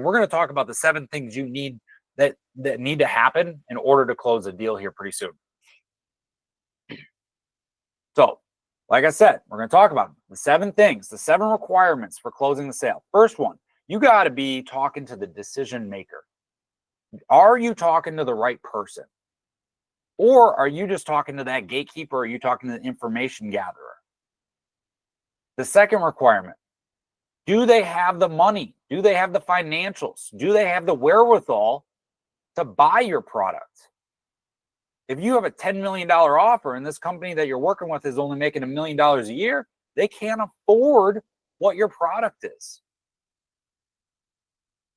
We're going to talk about the 7 things you need that need to happen in order to close a deal here pretty soon. So, like I said, we're going to talk about the 7 things, the 7 requirements for closing the sale. First one, you got to be talking to the decision maker. Are you talking to the right person? Or are you just talking to that gatekeeper? Or are you talking to the information gatherer? The second requirement, do they have the money? Do they have the financials? Do they have the wherewithal to buy your product? If you have a $10 million offer and this company that you're working with is only making $1 million a year, they can't afford what your product is.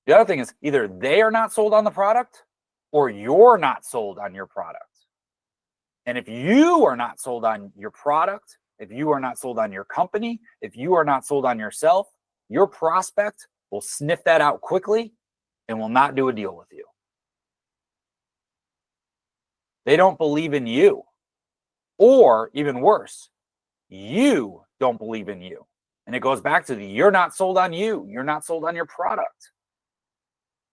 The other thing is either they are not sold on the product or you're not sold on your product. And if you are not sold on your product, if you are not sold on your company, if you are not sold on yourself, your prospect will sniff that out quickly and will not do a deal with you. They don't believe in you. Or even worse, you don't believe in you. And it goes back to you're not sold on you. You're not sold on your product.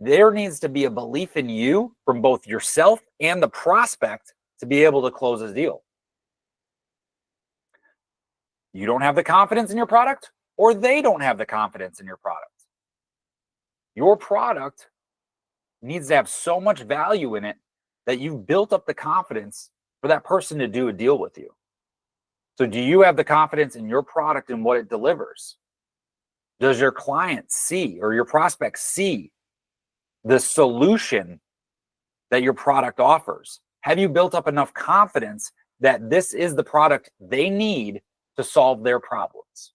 There needs to be a belief in you from both yourself and the prospect to be able to close a deal. You don't have the confidence in your product, or they don't have the confidence in your product. Your product needs to have so much value in it that you've built up the confidence for that person to do a deal with you. So do you have the confidence in your product and what it delivers? Does your client see, or your prospect see, the solution that your product offers? Have you built up enough confidence that this is the product they need to solve their problems?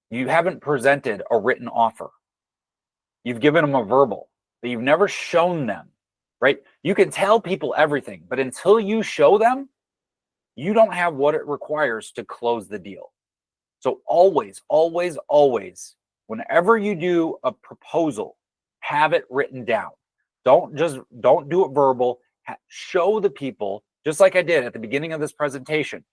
You haven't presented a written offer. You've given them a verbal, but you've never shown them, right? You can tell people everything, but until you show them, you don't have what it requires to close the deal. So always, always, always, whenever you do a proposal, have it written down. Don't do it verbal. Show the people, just like I did at the beginning of this presentation.